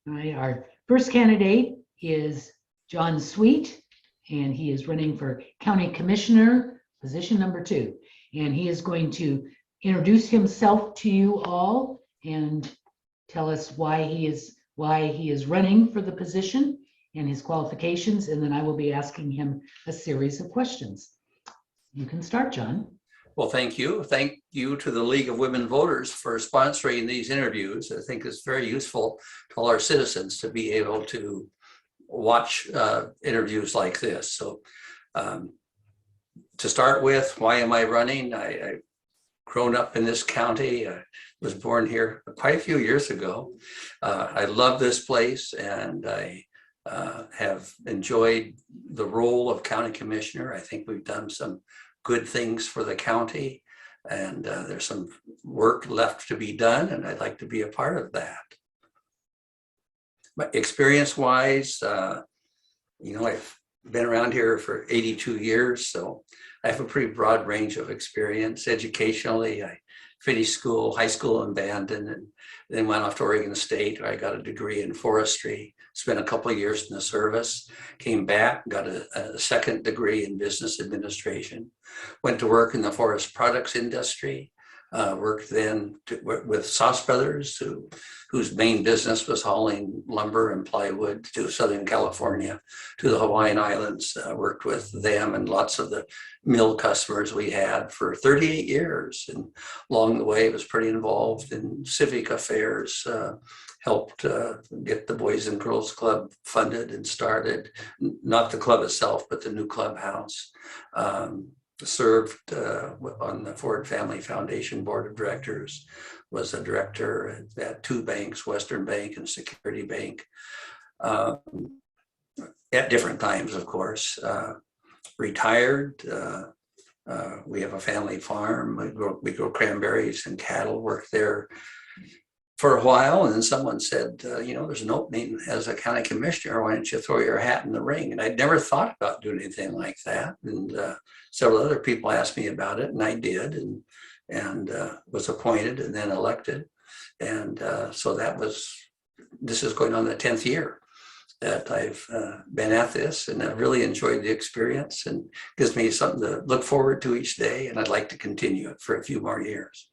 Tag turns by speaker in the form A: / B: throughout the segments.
A: All right, our first candidate is John Sweet, and he is running for County Commissioner, position number 2. And he is going to introduce himself to you all and tell us why he is running for the position and his qualifications, and then I will be asking him a series of questions. You can start, John.
B: Well, thank you. Thank you to the League of Women Voters for sponsoring these interviews. I think it's very useful to all our citizens to be able to watch interviews like this. So to start with, why am I running? I've grown up in this county. I was born here quite a few years ago. I love this place, and I have enjoyed the role of county commissioner. I think we've done some good things for the county, and there's some work left to be done, and I'd like to be a part of that. But experience-wise, I've been around here for 82 years, so I have a pretty broad range of experience. Educationally, I finished school, high school in Bandon, and then went off to Oregon State, where I got a degree in forestry, spent a couple of years in the service, came back, got a second degree in business administration, went to work in the forest products industry, worked then with Sauce Brothers, whose main business was hauling lumber and plywood to Southern California, to the Hawaiian Islands. Worked with them and lots of the mill customers we had for 38 years. And along the way, was pretty involved in civic affairs, helped get the Boys and Girls Club funded and started, not the club itself, but the new clubhouse. Served on the Ford Family Foundation Board of Directors, was a director at 2 banks, Western Bank and Security Bank, at different times, of course. Retired. We have a family farm. We grow cranberries and cattle, worked there for a while, and then someone said, there's an opening as a county commissioner. Why don't you throw your hat in the ring? And I'd never thought about doing anything like that. And several other people asked me about it, and I did, and was appointed and then elected. And so this is going on the 10th year that I've been at this, and I've really enjoyed the experience, and gives me something to look forward to each day. And I'd like to continue it for a few more years.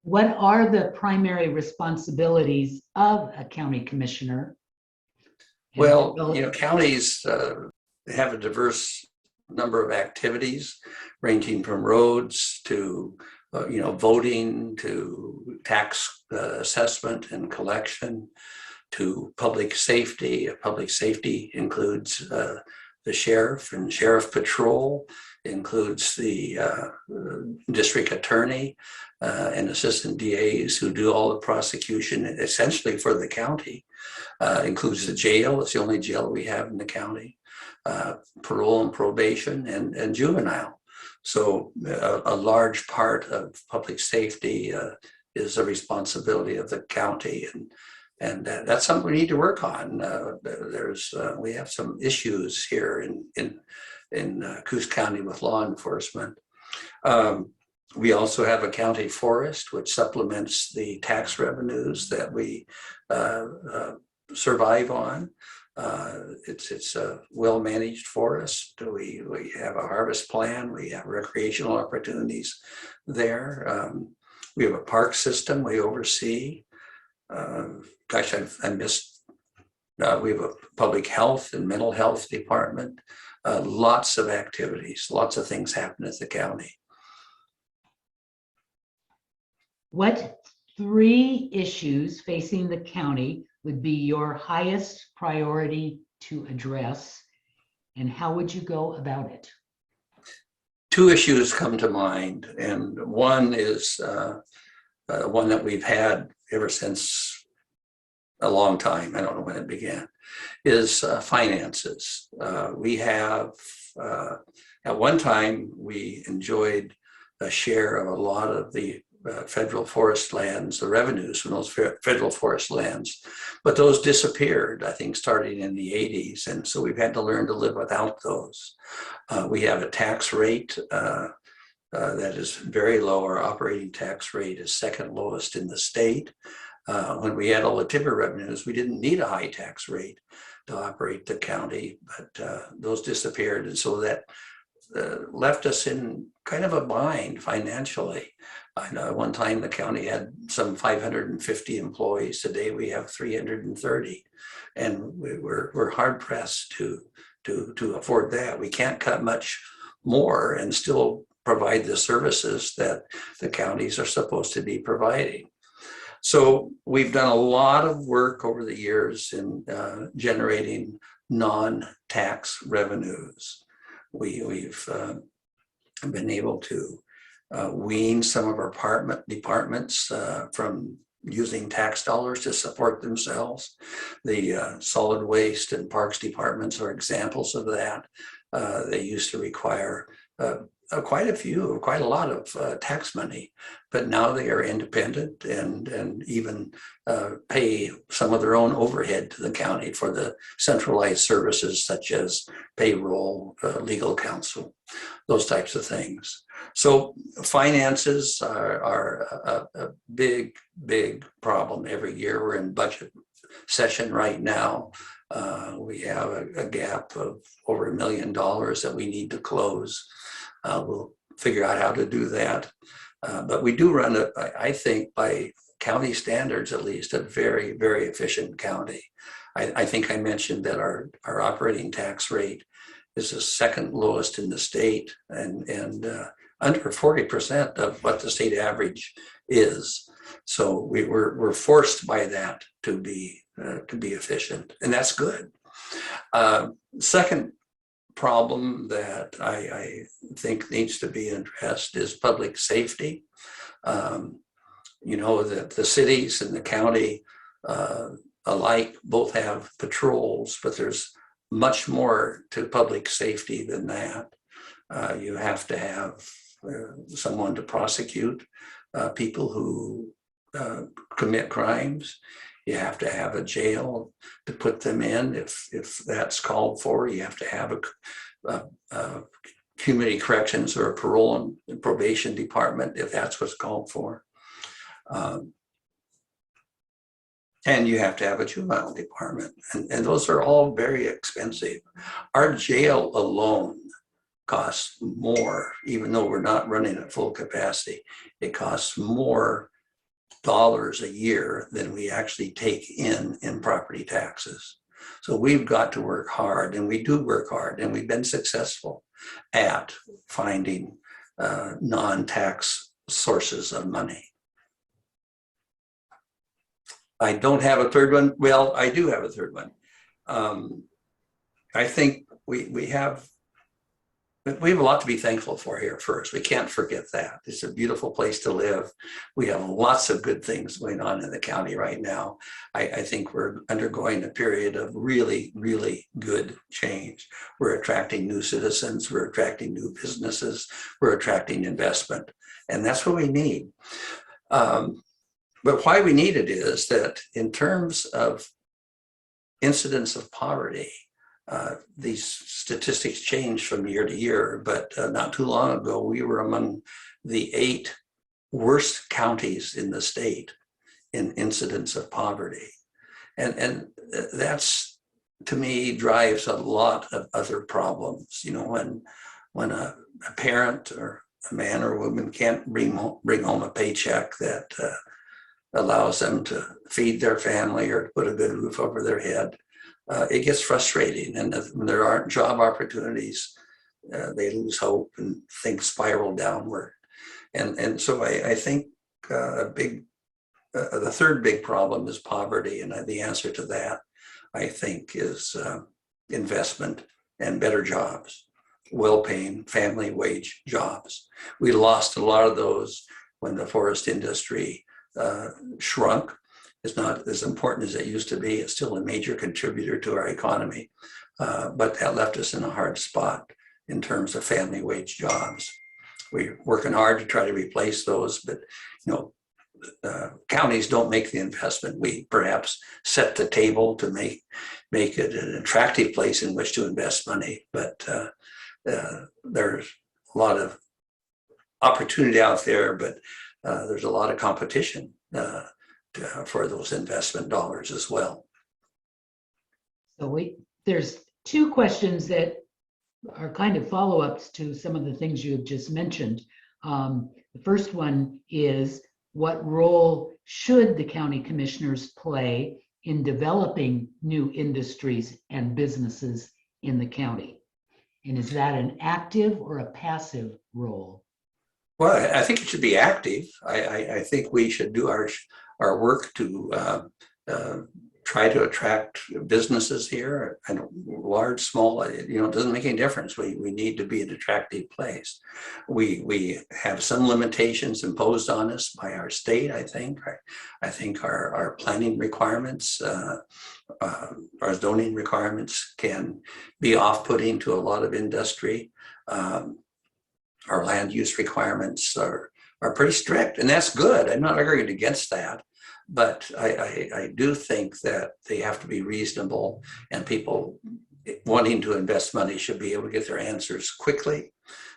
A: What are the primary responsibilities of a county commissioner?
B: Well, counties have a diverse number of activities, ranging from roads to, voting, to tax assessment and collection, to public safety. Public safety includes the sheriff and sheriff patrol, includes the district attorney and assistant DAs who do all the prosecution essentially for the county. Includes the jail. It's the only jail we have in the county. Parole and probation, and juvenile. So a large part of public safety is a responsibility of the county, and that's something we need to work on. We have some issues here in Coos County with law enforcement. We also have a county forest, which supplements the tax revenues that we survive on. It's a well-managed forest. We have a harvest plan. We have recreational opportunities there. We have a park system we oversee. I missed. We have a public health and mental health department. Lots of activities, lots of things happen at the county.
A: What 3 issues facing the county would be your highest priority to address, and how would you go about it?
B: 2 issues come to mind, and one is one that we've had ever since a long time. I don't know when it began, is finances. We have, at one time, we enjoyed a share of a lot of the federal forest lands, the revenues from those federal forest lands, but those disappeared, I think, starting in the 80s. And so we've had to learn to live without those. We have a tax rate that is very low. Our operating tax rate is second lowest in the state. When we had all the timber revenues, we didn't need a high tax rate to operate the county, but those disappeared. And so that left us in kind of a bind financially. I know one time the county had some 550 employees. Today we have 330, and we're hard pressed to afford that. We can't cut much more and still provide the services that the counties are supposed to be providing. So we've done a lot of work over the years in generating non-tax revenues. We've been able to wean some of our departments from using tax dollars to support themselves. The solid waste and parks departments are examples of that. They used to require quite a lot of tax money, but now they are independent and even pay some of their own overhead to the county for the centralized services such as payroll, legal counsel, those types of things. So finances are a big problem every year. We're in budget session right now. We have a gap of over $1 million that we need to close. We'll figure out how to do that. But we do run, I think, by county standards at least, a very efficient county. I think I mentioned that our operating tax rate is the second lowest in the state and under 40% of what the state average is. So we're forced by that to be efficient, and that's good. Second problem that I think needs to be addressed is public safety. You know, the cities and the county alike both have patrols, but there's much more to public safety than that. You have to have someone to prosecute people who commit crimes. You have to have a jail to put them in if that's called for. You have to have a community corrections or a parole and probation department if that's what's called for. And you have to have a juvenile department. And those are all very expensive. Our jail alone costs more, even though we're not running at full capacity. It costs more dollars a year than we actually take in property taxes. So we've got to work hard, and we do work hard, and we've been successful at finding non-tax sources of money. I don't have a third one. Well, I do have a third one. I think we have a lot to be thankful for here first. We can't forget that. It's a beautiful place to live. We have lots of good things going on in the county right now. I think we're undergoing a period of really good change. We're attracting new citizens. We're attracting new businesses. We're attracting investment. And that's what we need. But why we need it is that in terms of incidence of poverty, these statistics change from year to year, but not too long ago, we were among the 8 worst counties in the state in incidence of poverty. And that's, to me, drives a lot of other problems. You know, when a parent or a man or a woman can't bring home a paycheck that allows them to feed their family or put a good roof over their head, it gets frustrating. And when there aren't job opportunities, they lose hope and things spiral downward. And so I think the third big problem is poverty. And the answer to that, I think, is investment and better jobs, well-paying family wage jobs. We lost a lot of those when the forest industry shrunk. It's not as important as it used to be. It's still a major contributor to our economy, but that left us in a hard spot in terms of family wage jobs. We're working hard to try to replace those, but you know, counties don't make the investment. We perhaps set the table to make it an attractive place in which to invest money, but there's a lot of opportunity out there, but there's a lot of competition for those investment dollars as well.
A: So there's two questions that are kind of follow-ups to some of the things you have just mentioned. The first one is, what role should the county commissioners play in developing new industries and businesses in the county? And is that an active or a passive role?
B: Well, I think it should be active. I think we should do our work to try to attract businesses here, and large, small, it doesn't make any difference. We need to be an attractive place. We have some limitations imposed on us by our state, I think. I think our planning requirements, our zoning requirements can be off-putting to a lot of industry. Our land use requirements are pretty strict, and that's good. I'm not arguing against that. But I do think that they have to be reasonable, and people wanting to invest money should be able to get their answers quickly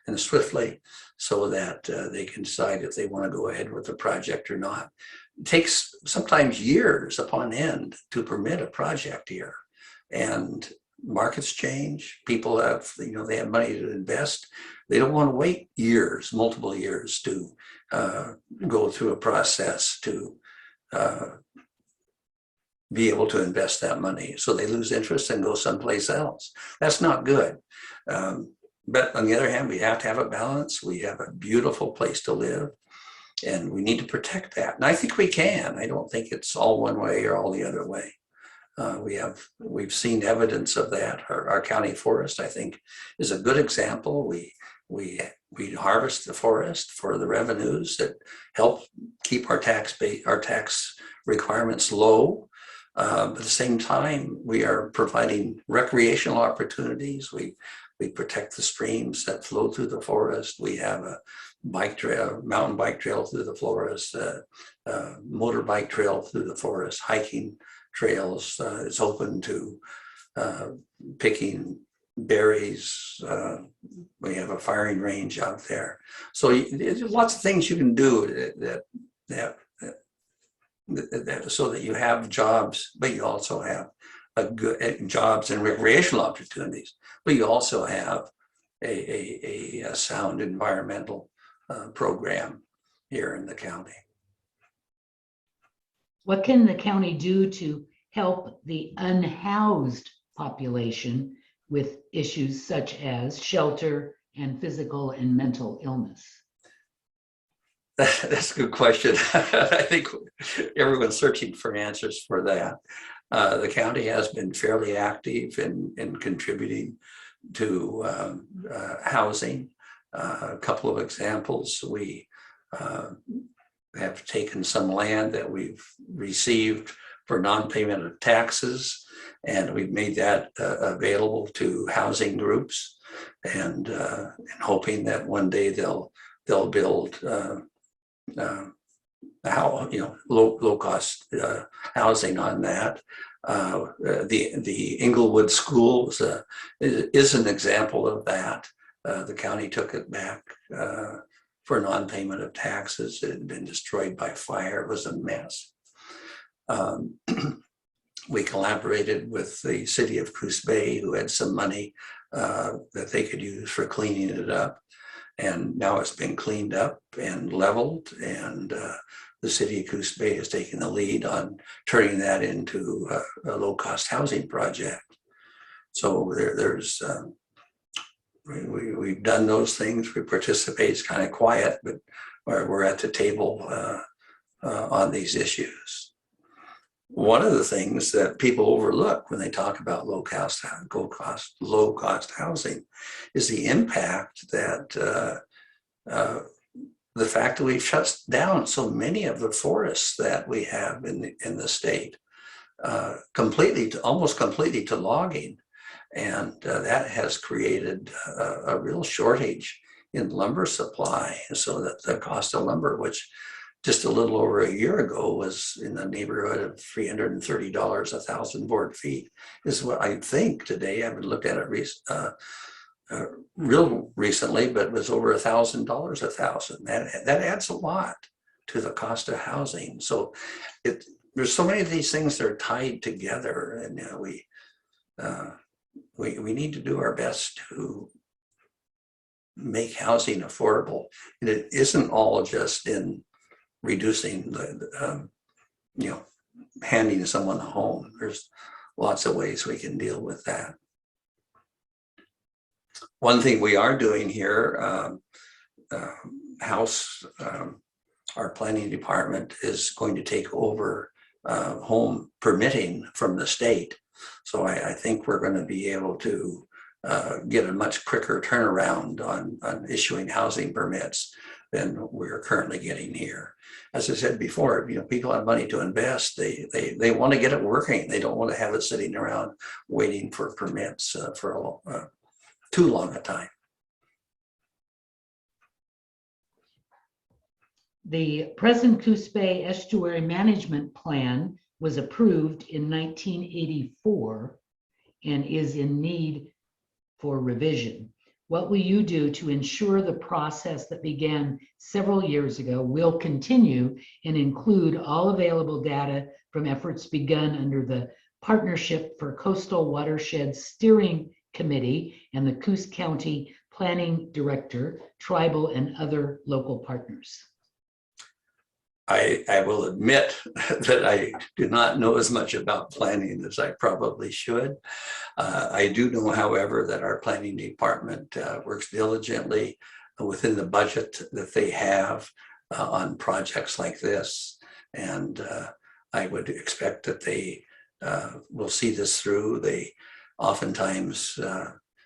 B: and swiftly, so that they can decide if they want to go ahead with the project or not. It takes sometimes years upon end to permit a project here, and markets change. People have, they have money to invest. They don't want to wait years, multiple years, to go through a process to be able to invest that money. So they lose interest and go someplace else. That's not good. But on the other hand, we have to have a balance. We have a beautiful place to live, and we need to protect that. And I think we can. I don't think it's all one way or all the other way. We've seen evidence of that. Our county forest, I think, is a good example. We harvest the forest for the revenues that help keep our tax requirements low. But at the same time, we are providing recreational opportunities. We protect the streams that flow through the forest. We have a bike trail, mountain bike trail through the forest, motorbike trail through the forest, hiking trails. It's open to picking berries. We have a firing range out there. So there's lots of things you can do that so that you have jobs, but you also have jobs and recreational opportunities, but you also have a sound environmental program here in the county.
A: What can the county do to help the unhoused population with issues such as shelter and physical and mental illness?
B: That's a good question. I think everyone's searching for answers for that. The county has been fairly active in contributing to housing. A couple of examples: we have taken some land that we've received for non-payment of taxes, and we've made that available to housing groups, and hoping that one day they'll build low cost housing on that. The Inglewood School is an example of that. The county took it back for non-payment of taxes. It had been destroyed by fire. It was a mess. We collaborated with the city of Coos Bay, who had some money that they could use for cleaning it up. And now it's been cleaned up and leveled, and the city of Coos Bay has taken the lead on turning that into a low-cost housing project. So we've done those things. We participate. It's kind of quiet, but we're at the table on these issues. One of the things that people overlook when they talk about low cost housing is the impact that the fact that we've shut down so many of the forests that we have in the state, almost completely to logging, and that has created a real shortage in lumber supply, so that the cost of lumber, which just a little over a year ago was in the neighborhood of $330 a thousand board feet, is what I think today. I haven't looked at it real recently, but it was over $1,000 a thousand. That adds a lot to the cost of housing. So there's so many of these things that are tied together, and we need to do our best to make housing affordable. And it isn't all just in reducing handing someone a home. There's lots of ways we can deal with that. One thing we are doing here, our planning department is going to take over home permitting from the state. So I think we're going to be able to get a much quicker turnaround on issuing housing permits than we're currently getting here. As I said before, people have money to invest. They want to get it working. They don't want to have it sitting around waiting for permits for too long a time.
A: The present Coos Bay Estuary Management Plan was approved in 1984 and is in need for revision. What will you do to ensure the process that began several years ago will continue and include all available data from efforts begun under the Partnership for Coastal Watershed Steering Committee and the Coos County Planning Director, tribal and other local partners?
B: I will admit that I do not know as much about planning as I probably should. I do know, however, that our planning department works diligently within the budget that they have on projects like this. And I would expect that they will see this through. They oftentimes,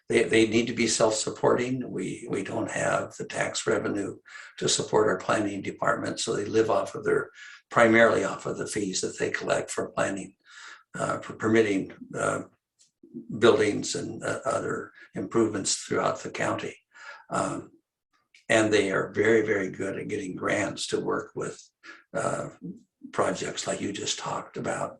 B: they need to be self-supporting. We don't have the tax revenue to support our planning department, so they live primarily off of the fees that they collect for planning, for permitting buildings and other improvements throughout the county. And they are very, very good at getting grants to work with projects like you just talked about.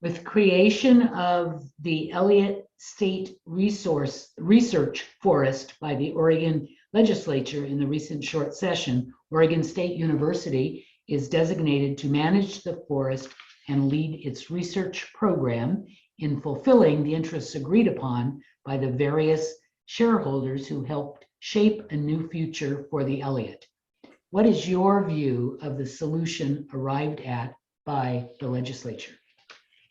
A: With creation of the Elliott State Research Forest by the Oregon legislature in the recent short session, Oregon State University is designated to manage the forest and lead its research program in fulfilling the interests agreed upon by the various shareholders who helped shape a new future for the Elliott. What is your view of the solution arrived at by the legislature?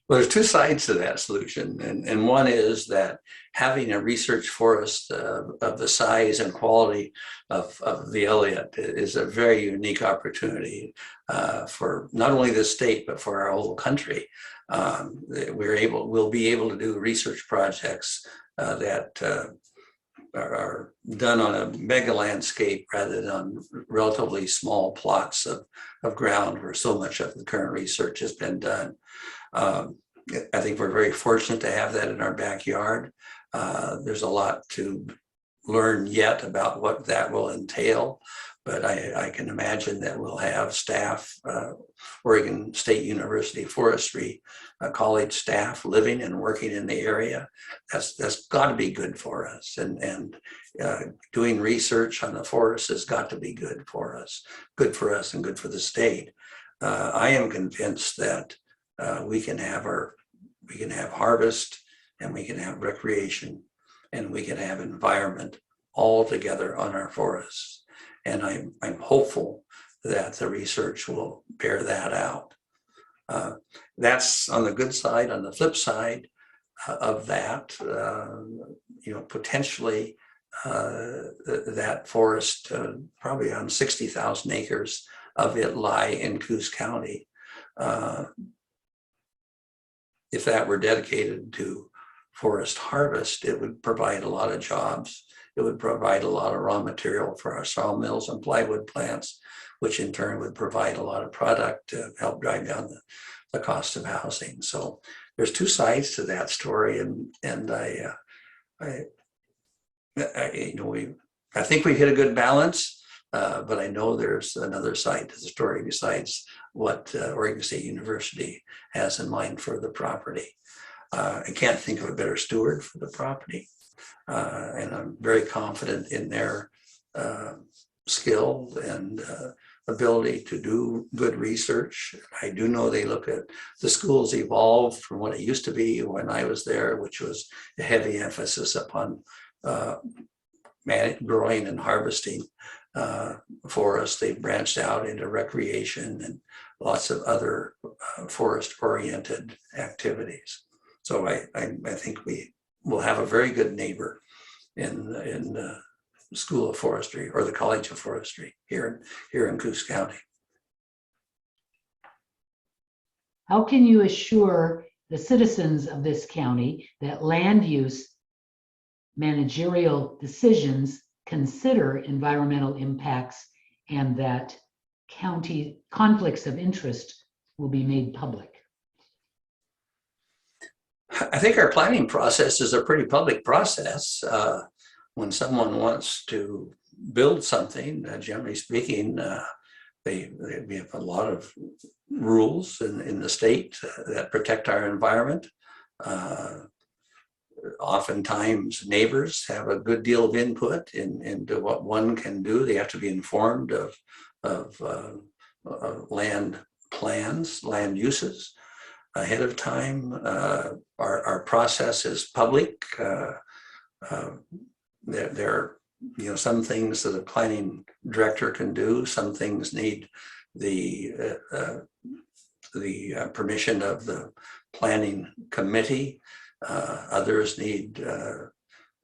B: Well, there's two sides to that solution. And one is that having a research forest of the size and quality of the Elliott is a very unique opportunity for not only the state, but for our whole country. We'll be able to do research projects that are done on a mega landscape rather than on relatively small plots of ground where so much of the current research has been done. I think we're very fortunate to have that in our backyard. There's a lot to learn yet about what that will entail, but I can imagine that we'll have staff, Oregon State University Forestry College staff living and working in the area. That's got to be good for us, and doing research on the forest has got to be good for us and good for the state. I am convinced that we can have harvest, and we can have recreation, and we can have environment all together on our forests. And I'm hopeful that the research will bear that out. That's on the good side. On the flip side of that, potentially that forest, probably on 60,000 acres of it, lie in Coos County. If that were dedicated to forest harvest, it would provide a lot of jobs. It would provide a lot of raw material for our sawmills and plywood plants, which in turn would provide a lot of product to help drive down the cost of housing. So there's two sides to that story, and I think we hit a good balance, but I know there's another side to the story besides what Oregon State University has in mind for the property. I can't think of a better steward for the property, and I'm very confident in their skill and ability to do good research. I do know they look at the schools evolved from what it used to be when I was there, which was a heavy emphasis upon growing and harvesting forest. They branched out into recreation and lots of other forest-oriented activities. So I think we will have a very good neighbor in the School of Forestry or the College of Forestry here in Coos County.
A: How can you assure the citizens of this county that land use managerial decisions consider environmental impacts and that county conflicts of interest will be made public?
B: I think our planning process is a pretty public process. When someone wants to build something, generally speaking, we have a lot of rules in the state that protect our environment. Oftentimes neighbors have a good deal of input into what one can do. They have to be informed of land plans, land uses ahead of time. Our process is public. There are some things that a planning director can do. Some things need the permission of the planning committee. Others need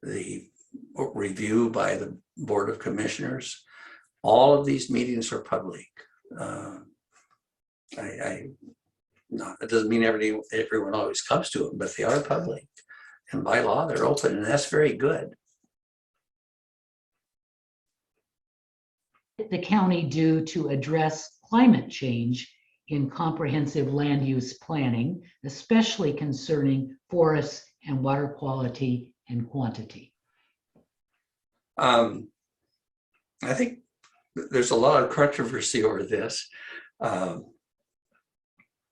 B: the review by the Board of Commissioners. All of these meetings are public. No, it doesn't mean everyone always comes to them, but they are public. And by law, they're open, and that's very good.
A: The county do to address climate change in comprehensive land use planning, especially concerning forests and water quality and quantity?
B: I think there's a lot of controversy over this.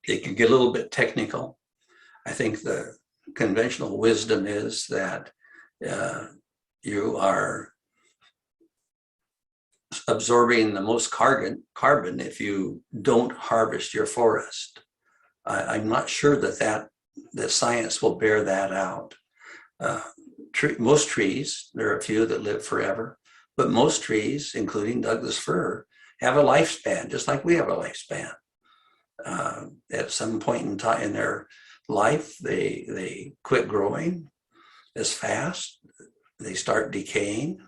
B: It can get a little bit technical. I think the conventional wisdom is that you are absorbing the most carbon if you don't harvest your forest. I'm not sure that science will bear that out. Most trees, there are a few that live forever, but most trees, including Douglas fir, have a lifespan, just like we have a lifespan. At some point in time in their life, they quit growing as fast. They start decaying,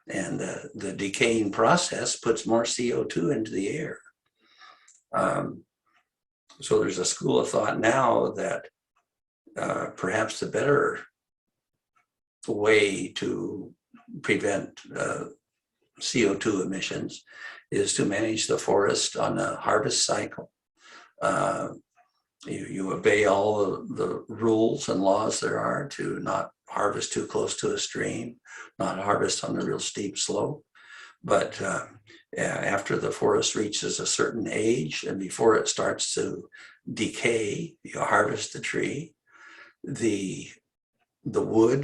B: and the decaying process puts more CO2 into the air. So there's a school of thought now that perhaps the better way to prevent CO2 emissions is to manage the forest on a harvest cycle. You obey all the rules and laws there are to not harvest too close to a stream, not harvest on a real steep slope. But after the forest reaches a certain age and before it starts to decay, you harvest the tree. The wood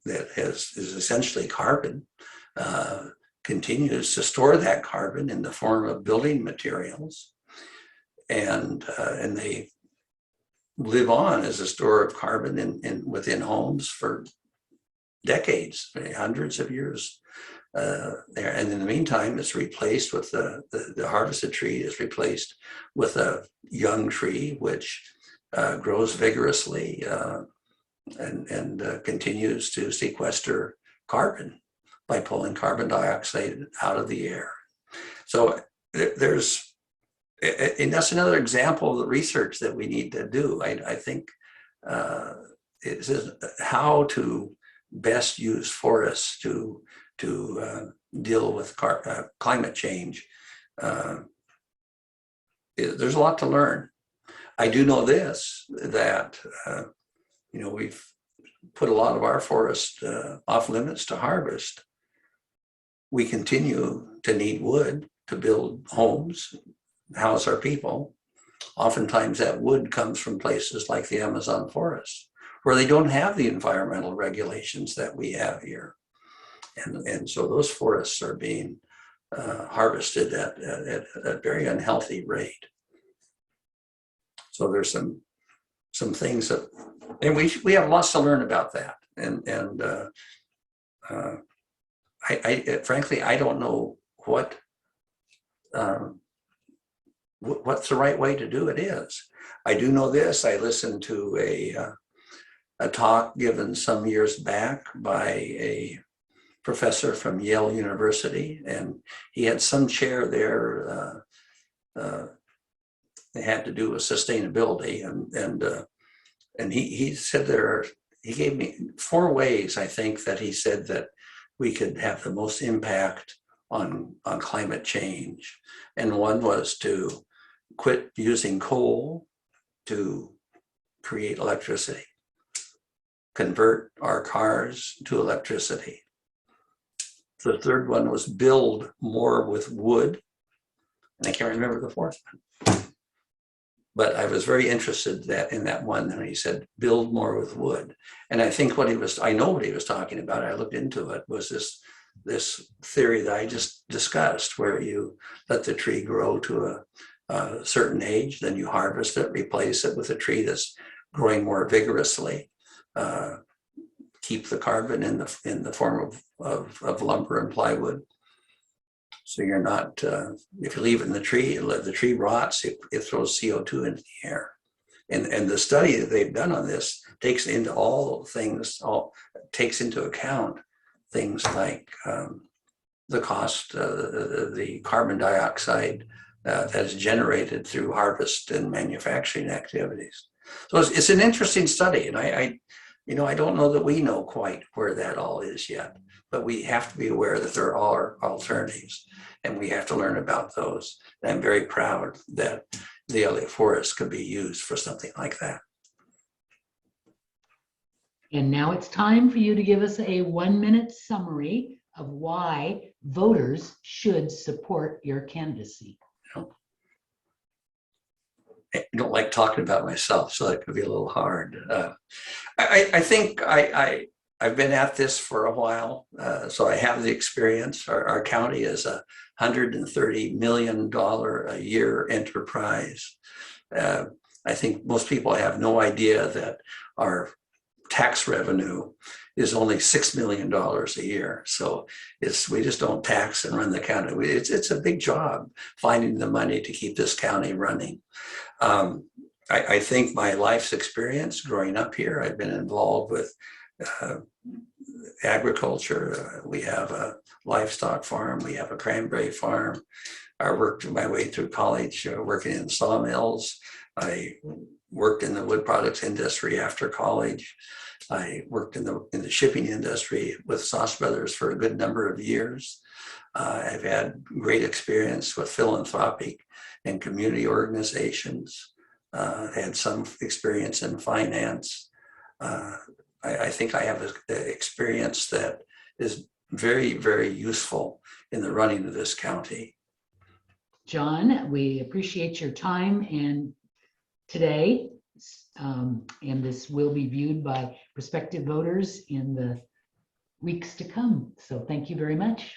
B: that is essentially carbon continues to store that carbon in the form of building materials, and they live on as a store of carbon within homes for decades, hundreds of years there. And in the meantime, it's replaced with the harvested tree is replaced with a young tree, which grows vigorously and continues to sequester carbon by pulling carbon dioxide out of the air. So and that's another example of the research that we need to do. I think it says how to best use forests to deal with climate change. There's a lot to learn. I do know this, that we've put a lot of our forest off limits to harvest. We continue to need wood to build homes, house our people. Oftentimes that wood comes from places like the Amazon forest, where they don't have the environmental regulations that we have here. And so those forests are being harvested at a very unhealthy rate. So there's some things that, and we have lots to learn about that. And frankly, I don't know what's the right way to do it is. I do know this. I listened to a talk given some years back by a professor from Yale University, and he had some chair there. They had to do with sustainability, and he said he gave me 4 ways, I think, that he said that we could have the most impact on climate change. And one was to quit using coal to create electricity, convert our cars to electricity. The third one was build more with wood. And I can't remember the 4th one. But I was very interested in that one, and he said, build more with wood. And I think I know what he was talking about. I looked into it, was this theory that I just discussed, where you let the tree grow to a certain age, then you harvest it, replace it with a tree that's growing more vigorously, keep the carbon in the form of lumber and plywood. So you're not, if you leave it in the tree rots, it throws CO2 into the air. And the study that they've done on this takes into account things like the cost, the carbon dioxide that is generated through harvest and manufacturing activities. So it's an interesting study, and I don't know that we know quite where that all is yet, but we have to be aware that there are alternatives, and we have to learn about those. And I'm very proud that the LA forest could be used for something like that.
A: And now it's time for you to give us a 1-minute summary of why voters should support your candidacy.
B: I don't like talking about myself, so that could be a little hard. I think I've been at this for a while, so I have the experience. Our county is a $130 million a year enterprise. I think most people have no idea that our tax revenue is only $6 million a year. So we just don't tax and run the county. It's a big job finding the money to keep this county running. I think my life's experience growing up here, I've been involved with agriculture. We have a livestock farm. We have a cranberry farm. I worked my way through college working in sawmills. I worked in the wood products industry after college. I worked in the shipping industry with Sauce Brothers for a good number of years. I've had great experience with philanthropic and community organizations. Had some experience in finance. I think I have an experience that is very, very useful in the running of this county.
A: John, we appreciate your time and today, and this will be viewed by prospective voters in the weeks to come. So thank you very much.